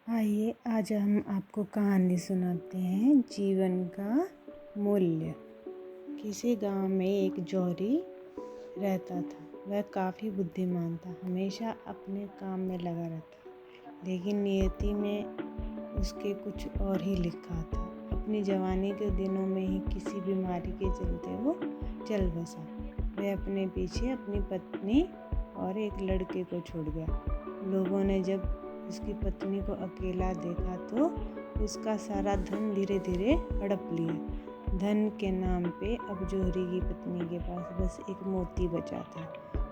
आइए आज हम आपको कहानी सुनाते हैं जीवन का मूल्य। किसी गांव में एक जौहरी रहता था। वह काफ़ी बुद्धिमान था, हमेशा अपने काम में लगा रहता, लेकिन नियति में उसके कुछ और ही लिखा था। अपनी जवानी के दिनों में ही किसी बीमारी के चलते वो चल बसा। वह अपने पीछे अपनी पत्नी और एक लड़के को छोड़ गया। लोगों ने जब उसकी पत्नी को अकेला देखा तो उसका सारा धन धीरे धीरे हड़प लिया। धन के नाम पे अब जौहरी की पत्नी के पास बस एक मोती बचा था,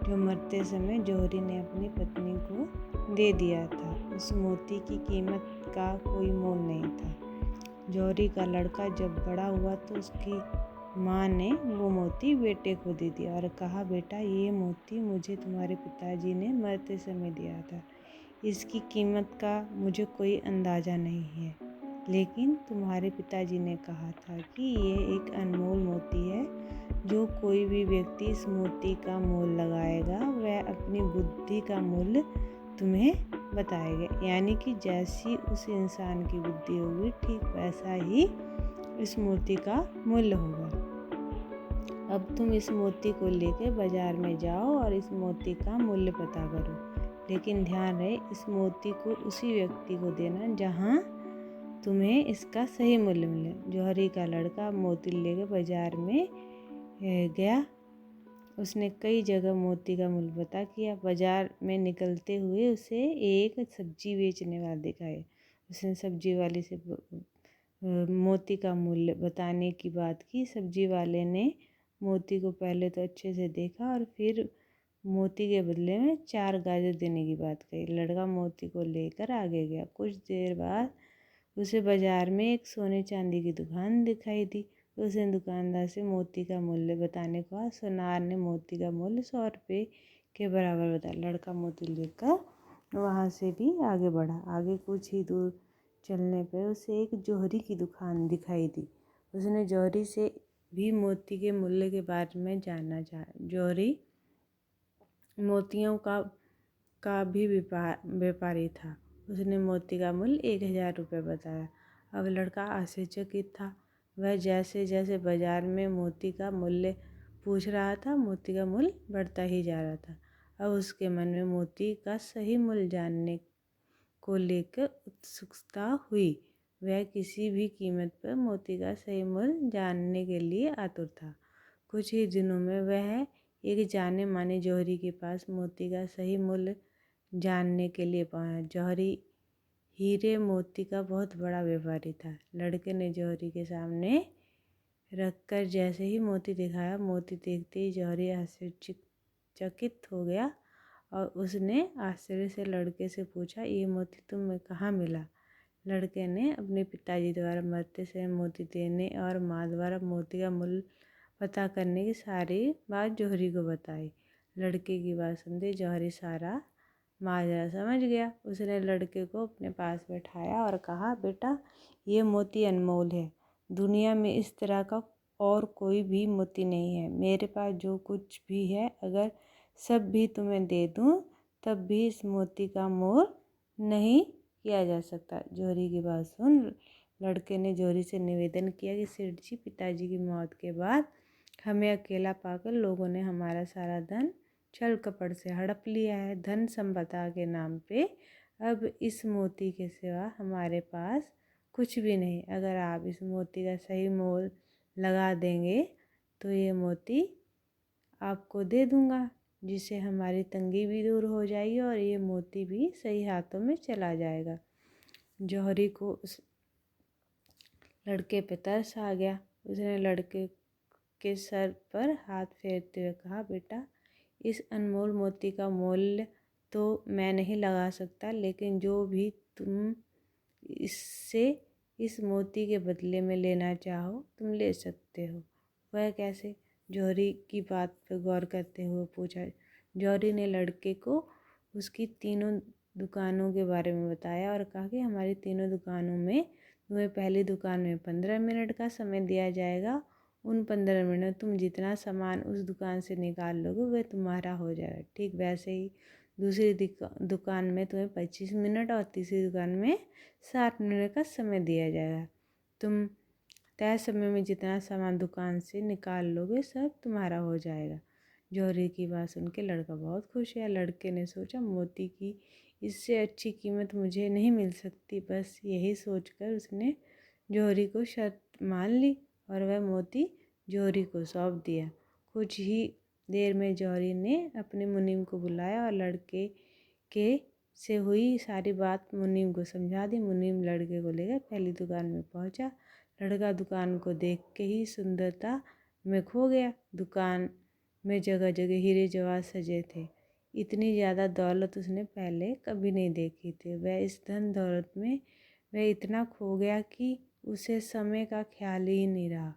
जो मरते समय जौहरी ने अपनी पत्नी को दे दिया था। उस मोती की कीमत का कोई मोल नहीं था। जौहरी का लड़का जब बड़ा हुआ तो उसकी माँ ने वो मोती बेटे को दे दिया और कहा, बेटा ये मोती मुझे तुम्हारे पिताजी ने मरते समय दिया था। इसकी कीमत का मुझे कोई अंदाज़ा नहीं है, लेकिन तुम्हारे पिताजी ने कहा था कि ये एक अनमोल मोती है। जो कोई भी व्यक्ति इस मोती का मोल लगाएगा वह अपनी बुद्धि का मूल्य तुम्हें बताएगा। यानी कि जैसी उस इंसान की बुद्धि होगी ठीक वैसा ही इस मोती का मूल्य होगा। अब तुम इस मोती को लेकर बाजार में जाओ और इस मोती का मूल्य पता करो, लेकिन ध्यान रहे इस मोती को उसी व्यक्ति को देना जहाँ तुम्हें इसका सही मूल्य मिले। जौहरी का लड़का मोती लेकर बाजार में गया। उसने कई जगह मोती का मूल्य पता किया। बाजार में निकलते हुए उसे एक सब्जी बेचने वाला दिखाया। उसने सब्जी वाले से मोती का मूल्य बताने की बात की। सब्जी वाले ने मोती को पहले तो अच्छे से देखा और फिर मोती के बदले में 4 गाजर देने की बात कही। लड़का मोती को लेकर आगे गया। कुछ देर बाद उसे बाजार में एक सोने चांदी की दुकान दिखाई दी। उसने दुकानदार से मोती का मूल्य बताने को कहा। सुनार ने मोती का मूल्य 100 रुपये के बराबर बताया। लड़का मोती लेकर वहाँ से भी आगे बढ़ा। आगे कुछ ही दूर चलने पर उसे एक जौहरी की दुकान दिखाई दी। उसने जौहरी से भी मोती के मूल्य के बारे में जानना चाहा। जौहरी मोतियों का भी व्यापारी था। उसने मोती का मूल्य 1000 रुपये बताया। अब लड़का आश्चर्यचकित था। वह जैसे जैसे बाजार में मोती का मूल्य पूछ रहा था, मोती का मूल्य बढ़ता ही जा रहा था। अब उसके मन में मोती का सही मूल्य जानने को लेकर उत्सुकता हुई। वह किसी भी कीमत पर मोती का सही मूल्य जानने के लिए आतुर था। कुछ ही दिनों में वह एक जाने माने जौहरी के पास मोती का सही मूल्य जानने के लिए पहुंचा। जौहरी हीरे मोती का बहुत बड़ा व्यापारी था। लड़के ने जौहरी के सामने रखकर जैसे ही मोती दिखाया, मोती देखते ही जौहरी आश्चर्यचकित हो गया और उसने आश्चर्य से लड़के से पूछा, ये मोती तुम्हें कहाँ मिला? लड़के ने अपने पिताजी द्वारा मरते समय मोती देने और माँ द्वारा मोती का मूल्य पता करने की सारी बात जौहरी को बताई। लड़के की बात सुनते जौहरी सारा माजरा समझ गया। उसने लड़के को अपने पास बैठाया और कहा, बेटा ये मोती अनमोल है। दुनिया में इस तरह का और कोई भी मोती नहीं है। मेरे पास जो कुछ भी है अगर सब भी तुम्हें दे दूँ तब भी इस मोती का मोल नहीं किया जा सकता। जौहरी की बात सुन लड़के ने जौहरी से निवेदन किया कि सेठ जी, पिताजी की मौत के बाद हमें अकेला पाकर लोगों ने हमारा सारा धन छल कपट से हड़प लिया है। धन संपदा के नाम पे अब इस मोती के सिवा हमारे पास कुछ भी नहीं। अगर आप इस मोती का सही मोल लगा देंगे तो ये मोती आपको दे दूंगा, जिससे हमारी तंगी भी दूर हो जाएगी और ये मोती भी सही हाथों में चला जाएगा। जौहरी को उस लड़के पे तरस आ गया। उसने लड़के के सर पर हाथ फेरते हुए कहा, बेटा इस अनमोल मोती का मूल्य तो मैं नहीं लगा सकता, लेकिन जो भी तुम इससे इस मोती के बदले में लेना चाहो तुम ले सकते हो। वह कैसे? जौहरी की बात पर गौर करते हुए पूछा। जौहरी ने लड़के को उसकी तीनों दुकानों के बारे में बताया और कहा कि हमारी तीनों दुकानों में तुम्हें पहली दुकान में 15 मिनट का समय दिया जाएगा। उन 15 मिनट में तुम जितना सामान उस दुकान से निकाल लोगे वह तुम्हारा हो जाएगा। ठीक वैसे ही दूसरी दुकान में तुम्हें 25 मिनट और तीसरी दुकान में 60 मिनट का समय दिया जाएगा। तुम तय समय में जितना सामान दुकान से निकाल लोगे सब तुम्हारा हो जाएगा। जौहरी की बात सुन के लड़का बहुत खुश है। लड़के ने सोचा, मोती की इससे अच्छी कीमत मुझे नहीं मिल सकती। बस यही सोचकर उसने जौहरी को शर्त मान ली और वह मोती जौहरी को सौंप दिया। कुछ ही देर में जौहरी ने अपने मुनीम को बुलाया और लड़के के से हुई सारी बात मुनीम को समझा दी। मुनीम लड़के को लेकर पहली दुकान में पहुंचा। लड़का दुकान को देख के ही सुंदरता में खो गया। दुकान में जगह जगह हीरे जवाहर सजे थे। इतनी ज़्यादा दौलत उसने पहले कभी नहीं देखी थी। वह इस धन दौलत में वह इतना खो गया कि उसे समय का ख्याल ही नहीं रहा।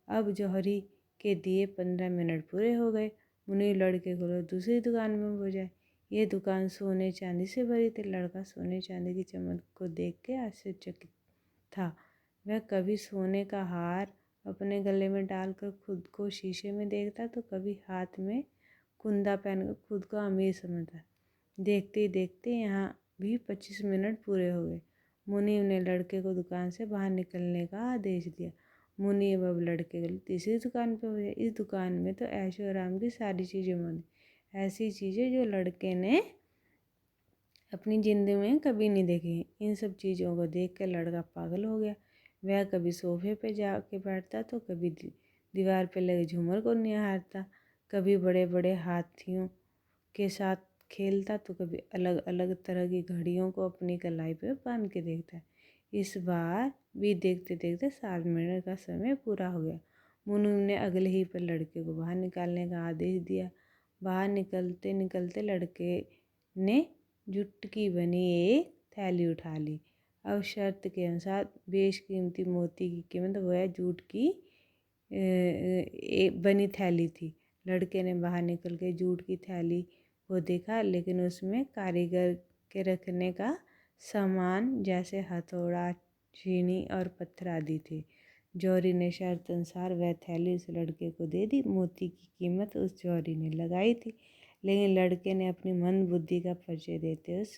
अब जौहरी के दिए 15 मिनट पूरे हो गए। मुनीम लड़के को दूसरी दुकान में हो जाए। ये दुकान सोने चांदी से भरी थी। लड़का सोने चांदी की चमक को देख के आश्चर्यचकित था। वह कभी सोने का हार अपने गले में डालकर खुद को शीशे में देखता तो कभी हाथ में कुंदा पहनकर खुद को अमीर समझता। देखते ही देखते यहाँ भी 25 मिनट पूरे हो गए। मुनीम ने लड़के को दुकान से बाहर निकलने का आदेश दिया। मुनीम अब लड़के को तीसरी दुकान पर हो गए। इस दुकान में तो ऐशो आराम की सारी चीज़ें मौजूद, ऐसी चीज़ें जो लड़के ने अपनी ज़िंदगी में कभी नहीं देखी। इन सब चीज़ों को देख कर लड़का पागल हो गया। वह कभी सोफे पे जाके बैठता तो कभी दीवार पे लगे झूमर को निहारता, कभी बड़े बड़े हाथियों के साथ खेलता तो कभी अलग अलग तरह की घड़ियों को अपनी कलाई पे बांध के देखता। इस बार भी देखते देखते 7 मिनट का समय पूरा हो गया। मुनीम ने अगले ही पर लड़के को बाहर निकालने का आदेश दिया। बाहर निकलते निकलते लड़के ने जूट की बनी एक थैली उठा ली। अब शर्त के अनुसार बेशकीमती मोती की कीमत वह जूट की बनी थैली थी। लड़के ने बाहर निकल के जूट की थैली को देखा, लेकिन उसमें कारीगर के रखने का सामान जैसे हथौड़ा, छीनी और पत्थर आदि थे। जौहरी ने शर्त अनुसार वह थैली उस लड़के को दे दी। मोती की कीमत उस जौहरी ने लगाई थी, लेकिन लड़के ने अपनी मंद बुद्धि का परिचय देते उस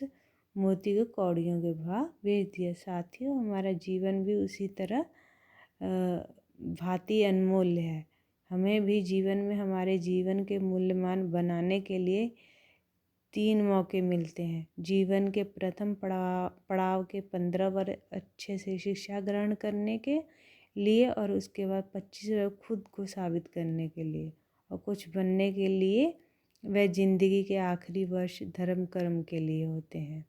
मोती को कौड़ियों के भाव बेच दिया। साथियों, हमारा जीवन भी उसी तरह भांति अनमोल्य है। हमें भी जीवन में हमारे जीवन के मूल्यवान बनाने के लिए 3 मौके मिलते हैं। जीवन के प्रथम पड़ाव के 15 वर्ष अच्छे से शिक्षा ग्रहण करने के लिए और उसके बाद 25 वर्ष खुद को साबित करने के लिए और कुछ बनने के लिए। वह जिंदगी के आखिरी वर्ष धर्म कर्म के लिए होते हैं।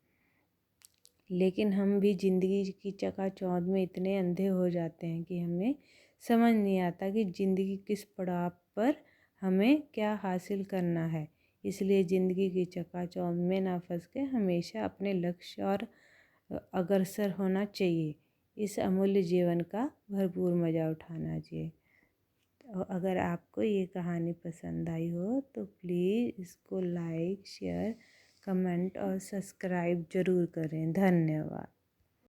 लेकिन हम भी ज़िंदगी की चकाचौंध में इतने अंधे हो जाते हैं कि हमें समझ नहीं आता कि ज़िंदगी किस पड़ाव पर हमें क्या हासिल करना है। इसलिए ज़िंदगी की चकाचौंध में ना फंस के हमेशा अपने लक्ष्य और अग्रसर होना चाहिए। इस अमूल्य जीवन का भरपूर मज़ा उठाना चाहिए। और अगर आपको ये कहानी पसंद आई हो तो प्लीज़ इसको लाइक, शेयर, कमेंट और सब्सक्राइब ज़रूर करें। धन्यवाद।